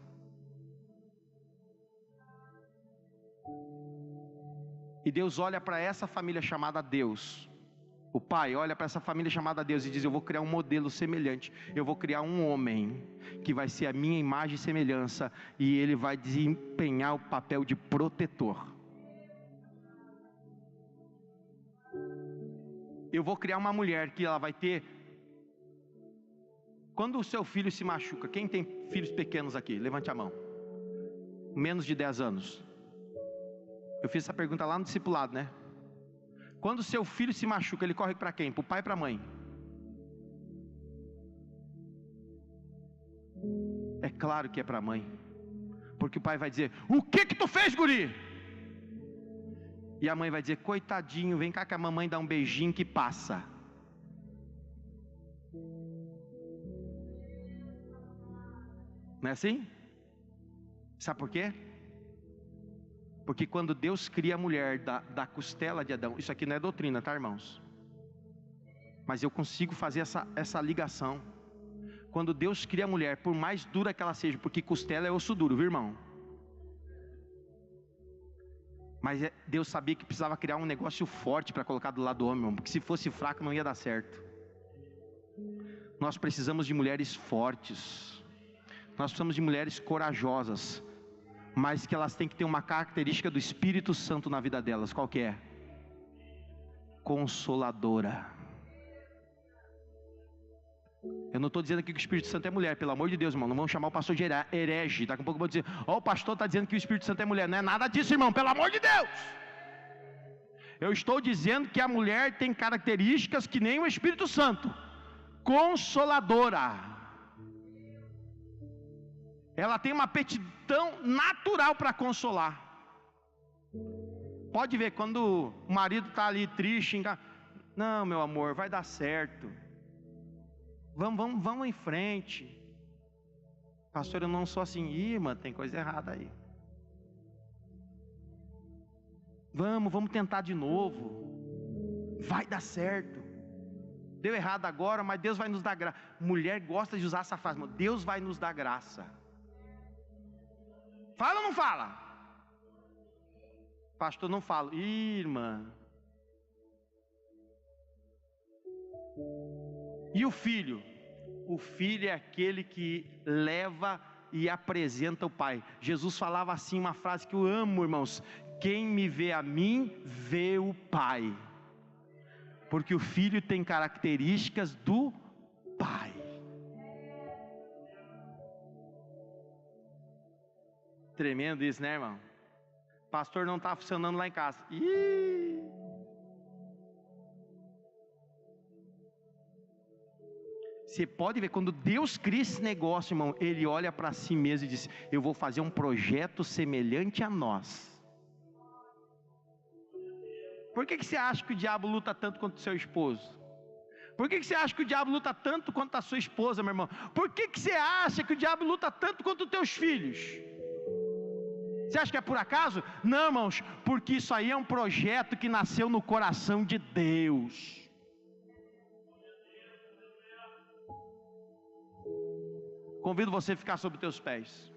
E Deus olha para essa família chamada Deus. O Pai olha para essa família chamada Deus e diz: eu vou criar um modelo semelhante. Eu vou criar um homem que vai ser a minha imagem e semelhança, e ele vai desempenhar o papel de protetor. Eu vou criar uma mulher que ela vai ter. Quando o seu filho se machuca, quem tem filhos pequenos aqui? Levante a mão. Menos de 10 anos. Eu fiz essa pergunta lá no discipulado, né? Quando o seu filho se machuca, ele corre para quem? Para o pai e para a mãe? É claro que é para a mãe. Porque o pai vai dizer: o que tu fez, guri? E a mãe vai dizer: coitadinho, vem cá que a mamãe dá um beijinho que passa. Não é assim? Sabe por quê? Porque quando Deus cria a mulher da costela de Adão, isso aqui não é doutrina, tá, irmãos? Mas eu consigo fazer essa ligação. Quando Deus cria a mulher, por mais dura que ela seja, porque costela é osso duro, viu, irmão? Mas Deus sabia que precisava criar um negócio forte para colocar do lado do homem, porque se fosse fraco não ia dar certo. Nós precisamos de mulheres fortes. Nós precisamos de mulheres corajosas, mas que elas têm que ter uma característica do Espírito Santo na vida delas. Qual que é? Consoladora. Eu não estou dizendo aqui que o Espírito Santo é mulher, pelo amor de Deus, irmão. Não vamos chamar o pastor de herege. Daqui a pouco eu vou dizer: ó, o pastor está dizendo que o Espírito Santo é mulher. Não é nada disso, irmão, pelo amor de Deus. Eu estou dizendo que a mulher tem características que nem o Espírito Santo. Consoladora. Ela tem uma aptidão natural para consolar. Pode ver, quando o marido está ali triste, não, meu amor, vai dar certo. Vamos em frente. Pastor, eu não sou assim. Irmã, tem coisa errada aí. Vamos tentar de novo. Vai dar certo. Deu errado agora, mas Deus vai nos dar graça. Mulher gosta de usar essa frase: Deus vai nos dar graça. Fala ou não fala? Pastor, não falo. Irmã. E o filho? O filho é aquele que leva e apresenta o Pai. Jesus falava assim, uma frase que eu amo, irmãos: quem me vê a mim, vê o Pai. Porque o filho tem características do Pai. Tremendo isso, né, irmão? Pastor, não está funcionando lá em casa. Você pode ver, quando Deus cria esse negócio, irmão, Ele olha para si mesmo e diz: eu vou fazer um projeto semelhante a nós. Por que você acha que o diabo luta tanto contra o seu esposo? Por que você acha que o diabo luta tanto contra a sua esposa, meu irmão? Por que você acha que o diabo luta tanto contra os teus filhos? Você acha que é por acaso? Não, irmãos, porque isso aí é um projeto que nasceu no coração de Deus. Convido você a ficar sobre os teus pés.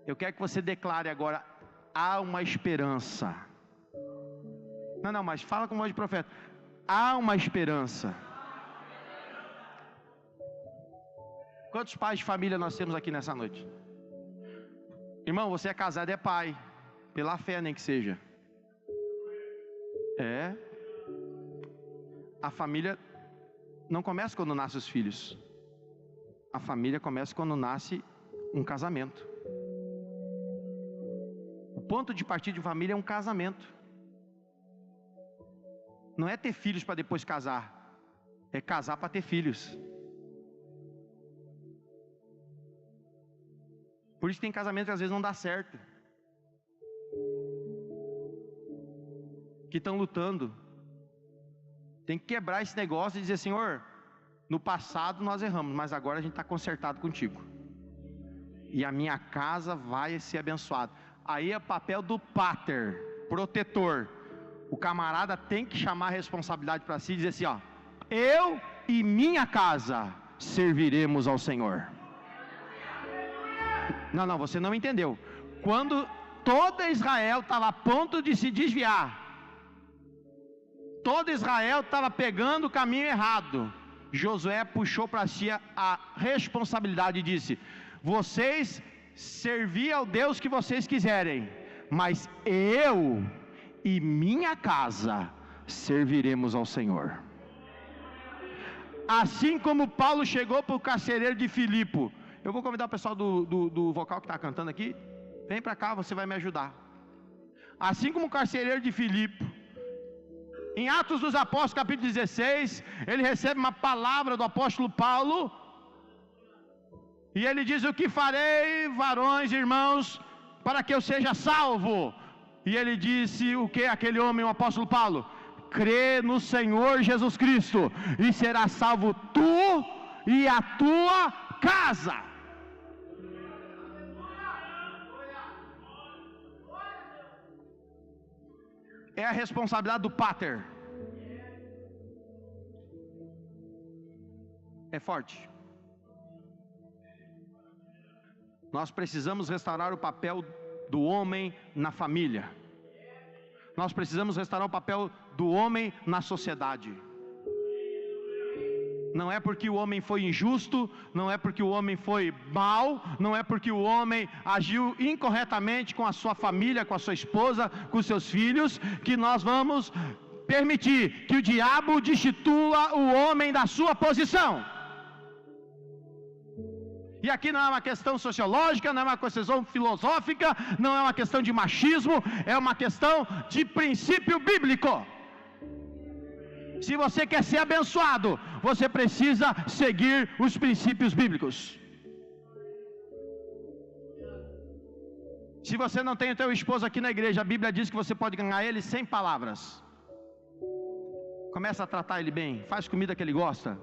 Eu quero que você declare agora: há uma esperança. Não, mas fala com voz de profeta. há uma esperança. Quantos pais de família nós temos aqui nessa noite? Irmão, você é casado, é pai, pela fé nem que seja. A família não começa quando nascem os filhos. A família começa quando nasce um casamento. O ponto de partida de família é um casamento. Não é ter filhos para depois casar. É casar para ter filhos. Por isso tem casamento que às vezes não dá certo. Que estão lutando. Tem que quebrar esse negócio e dizer: Senhor, no passado nós erramos, mas agora a gente está consertado contigo. E a minha casa vai ser abençoada. Aí é o papel do pater, protetor. O camarada tem que chamar a responsabilidade para si e dizer assim: ó, eu e minha casa serviremos ao Senhor. Não, você não entendeu. Quando toda Israel estava a ponto de se desviar, todo Israel estava pegando o caminho errado, Josué puxou para si a responsabilidade e disse: vocês servir ao Deus que vocês quiserem, mas eu e minha casa serviremos ao Senhor. Assim como Paulo chegou para o carcereiro de Filipe. Eu vou convidar o pessoal do vocal que está cantando aqui. Vem para cá, você vai me ajudar. Assim como o carcereiro de Filipe, em Atos dos Apóstolos capítulo 16, ele recebe uma palavra do apóstolo Paulo, e ele diz: o que farei, varões e irmãos, para que eu seja salvo? E ele disse o que aquele homem, o apóstolo Paulo? Crê no Senhor Jesus Cristo, e será salvo tu e a tua casa. É a responsabilidade do pater. É forte. Nós precisamos restaurar o papel do homem na família. Nós precisamos restaurar o papel do homem na sociedade. Não é porque o homem foi injusto, não é porque o homem foi mau, não é porque o homem agiu incorretamente com a sua família, com a sua esposa, com os seus filhos, que nós vamos permitir que o diabo destitua o homem da sua posição. E aqui não é uma questão sociológica, não é uma questão filosófica, não é uma questão de machismo, é uma questão de princípio bíblico. Se você quer ser abençoado, você precisa seguir os princípios bíblicos. Se você não tem o teu esposo aqui na igreja, a Bíblia diz que você pode ganhar ele sem palavras. Começa a tratar ele bem, faz comida que ele gosta,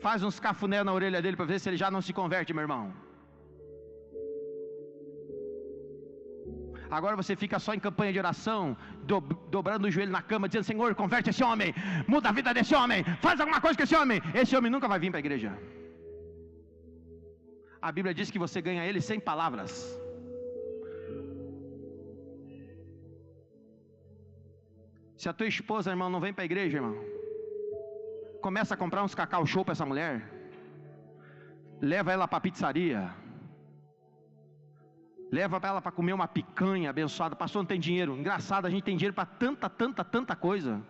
faz uns cafuné na orelha dele para ver se ele já não se converte, meu irmão. Agora você fica só em campanha de oração, dobrando o joelho na cama, dizendo: Senhor, converte esse homem, muda a vida desse homem, faz alguma coisa com esse homem. Esse homem nunca vai vir para a igreja. A Bíblia diz que você ganha ele sem palavras. Se a tua esposa, irmão, não vem para a igreja, irmão, começa a comprar uns cacau show para essa mulher, leva ela para a pizzaria, leva ela para comer uma picanha abençoada. Pastor, não tem dinheiro. Engraçado, a gente tem dinheiro para tanta coisa.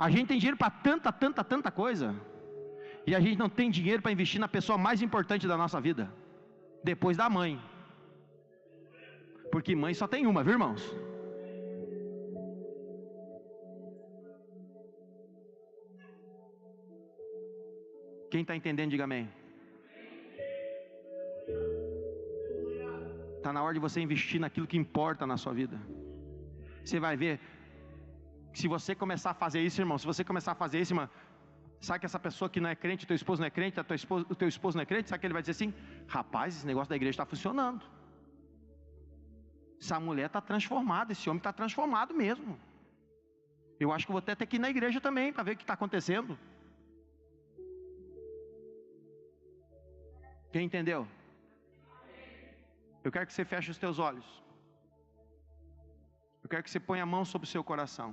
A gente tem dinheiro para tanta coisa. E a gente não tem dinheiro para investir na pessoa mais importante da nossa vida, depois da mãe. Porque mãe só tem uma, viu, irmãos? Quem está entendendo, diga amém. Está na hora de você investir naquilo que importa na sua vida. Você vai ver, se você começar a fazer isso, irmão, se você começar a fazer isso, irmão, sabe que essa pessoa que não é crente, teu esposo não é crente, o teu esposo não é crente, sabe que ele vai dizer assim: rapaz, esse negócio da igreja está funcionando. Essa mulher está transformada, esse homem está transformado mesmo. Eu acho que vou até ter que ir na igreja também, para ver o que está acontecendo. Quem entendeu? Eu quero que você feche os teus olhos. Eu quero que você ponha a mão sobre o seu coração.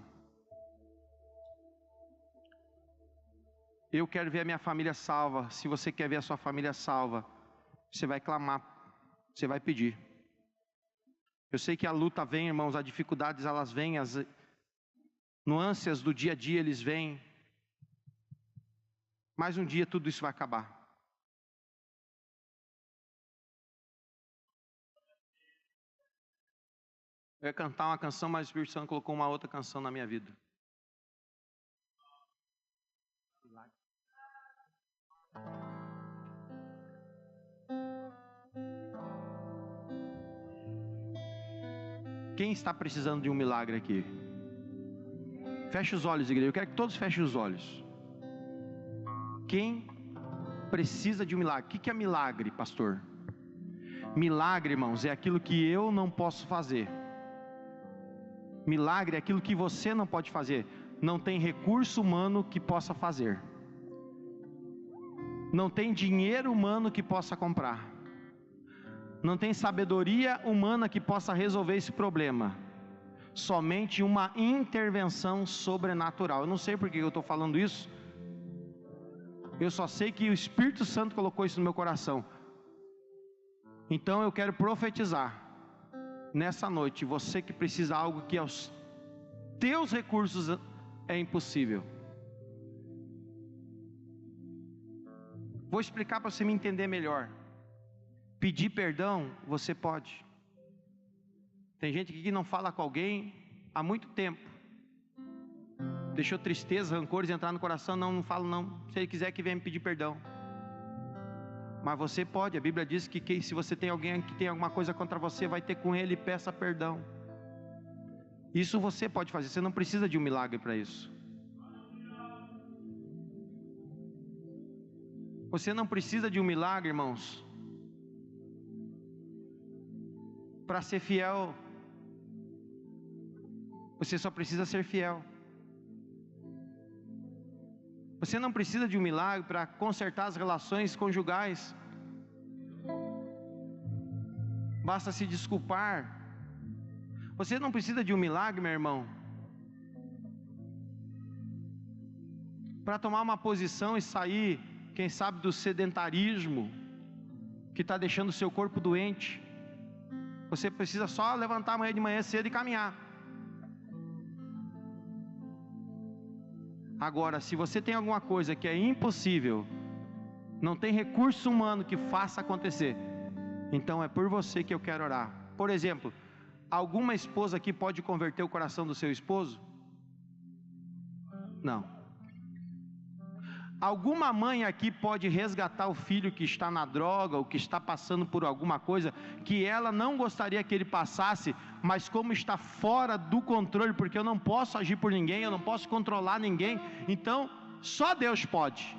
Eu quero ver a minha família salva. Se você quer ver a sua família salva, você vai clamar, você vai pedir. Eu sei que a luta vem, irmãos, as dificuldades elas vêm, as nuances do dia a dia eles vêm. Mas um dia tudo isso vai acabar. Eu ia cantar uma canção, mas o Espírito Santo colocou uma outra canção na minha vida. Quem está precisando de um milagre aqui? Feche os olhos, igreja. Eu quero que todos fechem os olhos. Quem precisa de um milagre? O que é milagre, pastor? Milagre, irmãos, é aquilo que eu não posso fazer. Milagre é aquilo que você não pode fazer. Não tem recurso humano que possa fazer. Não tem dinheiro humano que possa comprar. Não tem sabedoria humana que possa resolver esse problema. Somente uma intervenção sobrenatural. Eu não sei por que eu estou falando isso. Eu só sei que o Espírito Santo colocou isso no meu coração. Então eu quero profetizar. Nessa noite, você que precisa de algo que aos teus recursos é impossível. Vou explicar para você me entender melhor. Pedir perdão, você pode. Tem gente que não fala com alguém há muito tempo. Deixou tristeza, rancores entrar no coração. Não falo não. Se ele quiser que venha me pedir perdão. Mas você pode, a Bíblia diz que se você tem alguém que tem alguma coisa contra você, vai ter com ele e peça perdão. Isso você pode fazer, você não precisa de um milagre para isso. Você não precisa de um milagre, irmãos, para ser fiel. Você só precisa ser fiel. Você não precisa de um milagre para consertar as relações conjugais. Basta se desculpar. Você não precisa de um milagre, meu irmão, para tomar uma posição e sair, quem sabe, do sedentarismo que está deixando o seu corpo doente. Você precisa só levantar amanhã de manhã cedo e caminhar. Agora, se você tem alguma coisa que é impossível, não tem recurso humano que faça acontecer, então é por você que eu quero orar. Por exemplo, alguma esposa aqui pode converter o coração do seu esposo? Não. Alguma mãe aqui pode resgatar o filho que está na droga, ou que está passando por alguma coisa que ela não gostaria que ele passasse, mas como está fora do controle, porque eu não posso agir por ninguém, eu não posso controlar ninguém, então só Deus pode.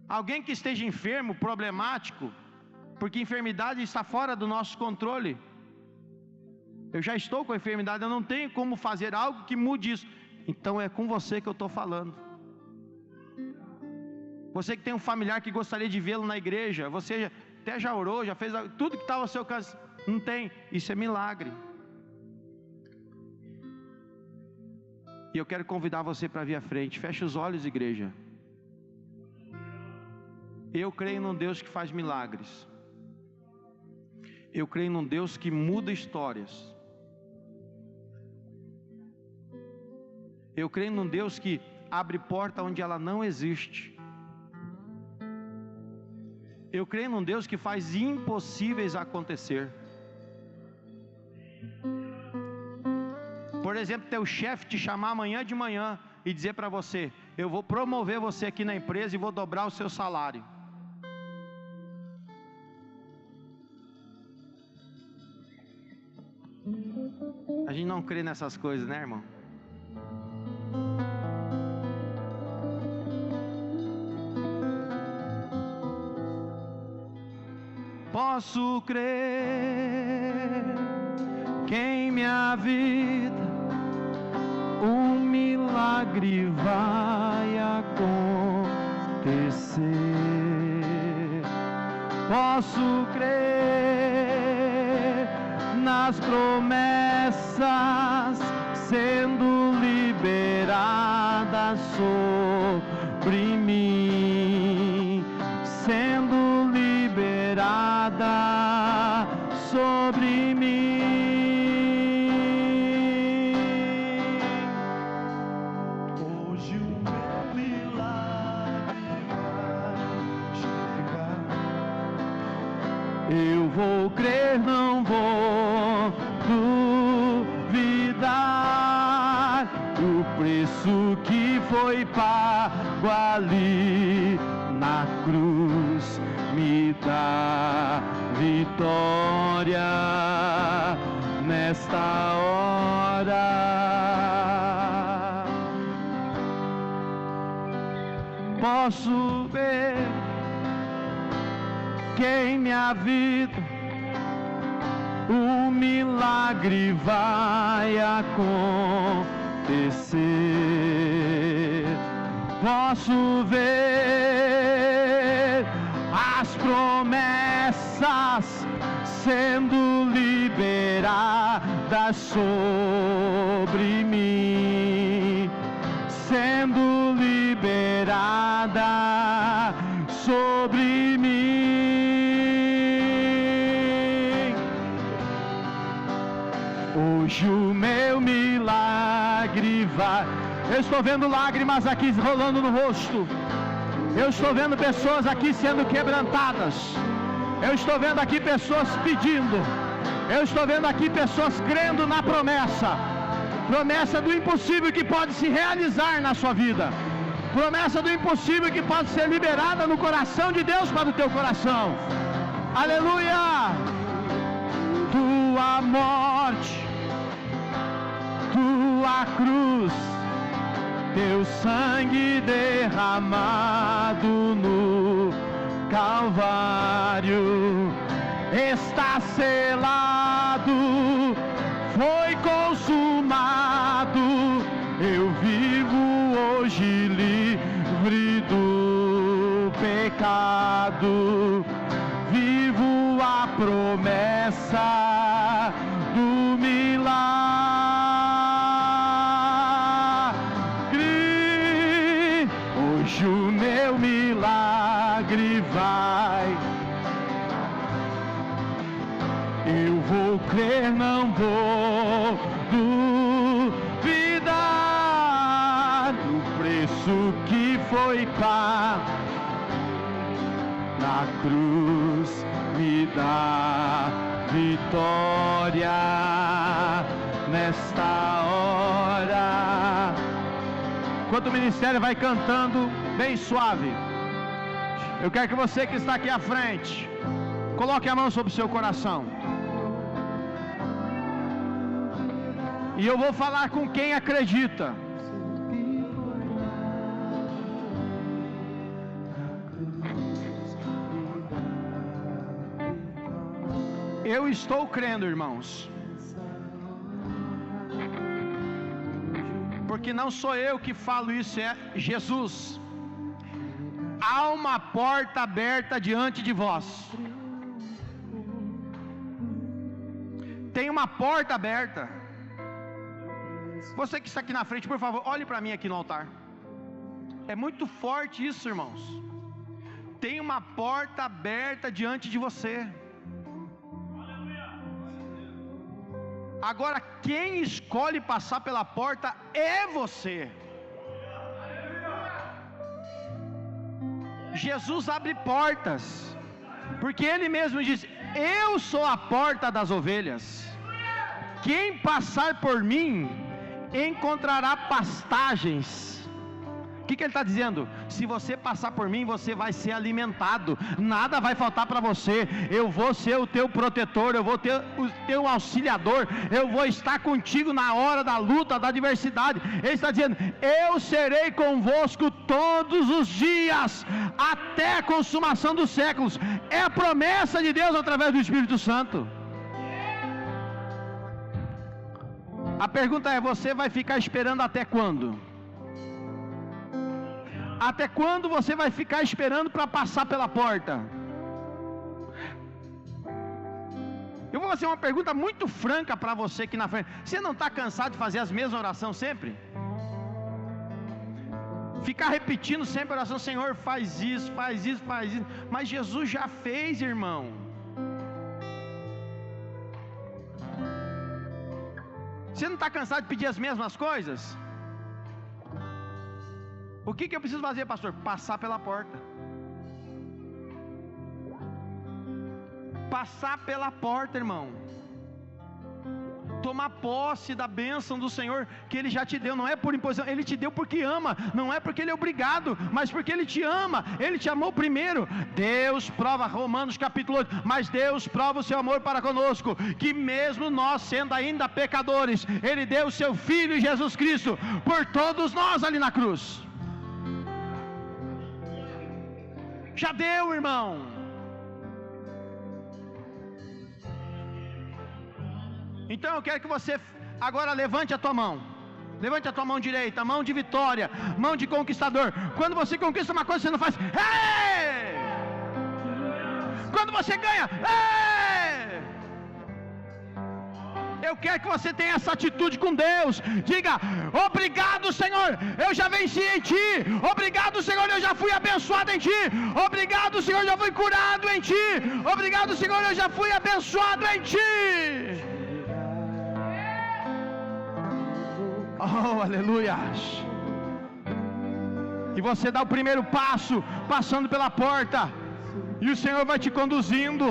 Alguém que esteja enfermo, problemático, porque enfermidade está fora do nosso controle. Eu já estou com a enfermidade, eu não tenho como fazer algo que mude isso. Então é com você que eu estou falando. Você que tem um familiar que gostaria de vê-lo na igreja, você até já orou, já fez tudo que estava ao seu alcance, não tem, isso é milagre. E eu quero convidar você para vir à frente. Feche os olhos, igreja. Eu creio num Deus que faz milagres. Eu creio num Deus que muda histórias. Eu creio num Deus que abre porta onde ela não existe. Eu creio num Deus que faz impossíveis acontecer. Por exemplo, teu chefe te chamar amanhã de manhã e dizer para você: eu vou promover você aqui na empresa e vou dobrar o seu salário. A gente não crê nessas coisas, né, irmão? Posso crer que em minha vida um milagre vai acontecer. Posso crer nas promessas sendo liberadas. liberada sobre mim, sendo liberada sobre mim. Hoje o meu milagre vai chegar. Eu vou crer, não vou duvidar. O preço que foi pago ali na cruz me dá vitória nesta hora. Posso ver que em minha vida um milagre vai acontecer. Posso ver as promessas sendo liberadas sobre mim, sendo liberada sobre mim. Hoje o meu milagre vai. Eu estou vendo lágrimas aqui rolando no rosto. Eu estou vendo pessoas aqui sendo quebrantadas. Eu estou vendo aqui pessoas pedindo. Eu estou vendo aqui pessoas crendo na promessa. Promessa do impossível que pode se realizar na sua vida. Promessa do impossível que pode ser liberada no coração de Deus para o teu coração. Aleluia! Tua morte, tua cruz, teu sangue derramado no Calvário está selado, foi consumado. Eu vivo hoje livre do pecado, vivo a promessa do milagre. Hoje o meu milagre vai. Eu vou crer, não vou duvidar. O preço que foi pago na cruz me dá vitória nesta hora. Enquanto o ministério vai cantando bem suave, eu quero que você que está aqui à frente coloque a mão sobre o seu coração. E eu vou falar com quem acredita. Eu estou crendo, irmãos, porque não sou eu que falo isso, é Jesus. Há uma porta aberta diante de vós. Tem uma porta aberta. Você que está aqui na frente, por favor, olhe para mim aqui no altar. É muito forte isso, irmãos. Tem uma porta aberta diante de você. Agora, quem escolhe passar pela porta é você. Jesus abre portas, porque Ele mesmo diz: eu sou a porta das ovelhas. Quem passar por mim encontrará pastagens. O que ele está dizendo? Se você passar por mim, você vai ser alimentado, nada vai faltar para você. Eu vou ser o teu protetor, eu vou ter o teu auxiliador, eu vou estar contigo na hora da luta, da adversidade. Ele está dizendo: eu serei convosco todos os dias, até a consumação dos séculos. É a promessa de Deus através do Espírito Santo. A pergunta é: você vai ficar esperando até quando? Até quando você vai ficar esperando para passar pela porta? Eu vou fazer uma pergunta muito franca para você aqui na frente. Você não está cansado de fazer as mesmas orações sempre? ficar repetindo sempre a oração, Senhor, faz isso, faz isso, faz isso, mas Jesus já fez, irmão. Você não está cansado de pedir as mesmas coisas? O que eu preciso fazer, pastor? Passar pela porta. Passar pela porta, irmão. Tomar posse da bênção do Senhor que Ele já te deu, não é por imposição, Ele te deu porque ama, não é porque Ele é obrigado, mas porque Ele te ama, Ele te amou primeiro. Deus prova, Romanos capítulo 8, mas Deus prova o seu amor para conosco, que mesmo nós sendo ainda pecadores, Ele deu o seu Filho Jesus Cristo, por todos nós ali na cruz. Já deu, irmão. Então eu quero que você agora levante a tua mão. Levante a tua mão direita, mão de vitória, mão de conquistador. Quando você conquista uma coisa, você não faz hey! Quando você ganha, hey! Eu quero que você tenha essa atitude com Deus. Diga, obrigado, Senhor, eu já venci em Ti. Obrigado, Senhor, eu já fui abençoado em Ti. Obrigado, Senhor, eu já fui curado em Ti. Obrigado, Senhor, eu já fui abençoado em Ti. Oh, aleluia. E você dá o primeiro passo, passando pela porta, e o Senhor vai te conduzindo,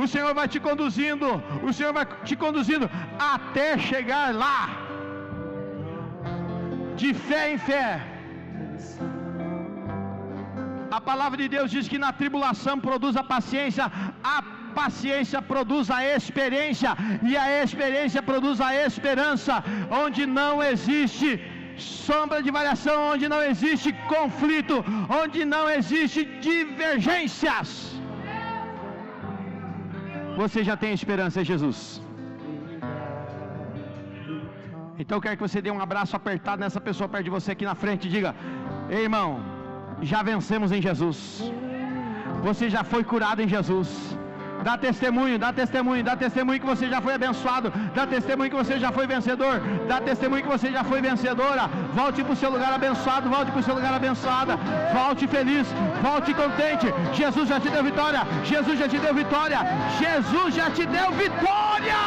o Senhor vai te conduzindo, o Senhor vai te conduzindo, até chegar lá, de fé em fé. A palavra de Deus diz que na tribulação produz a paciência produz a experiência, e a experiência produz a esperança. Onde não existe sombra de variação, onde não existe conflito, onde não existe divergências, você já tem esperança em Jesus. Então eu quero que você dê um abraço apertado nessa pessoa perto de você aqui na frente e diga, ei, irmão, já vencemos em Jesus, você já foi curado em Jesus. Dá testemunho, dá testemunho, dá testemunho que você já foi abençoado, dá testemunho que você já foi vencedor, dá testemunho que você já foi vencedora. Volte para o seu lugar abençoado, volte para o seu lugar abençoada, volte feliz, volte contente. Jesus já te deu vitória, Jesus já te deu vitória, Jesus já te deu vitória.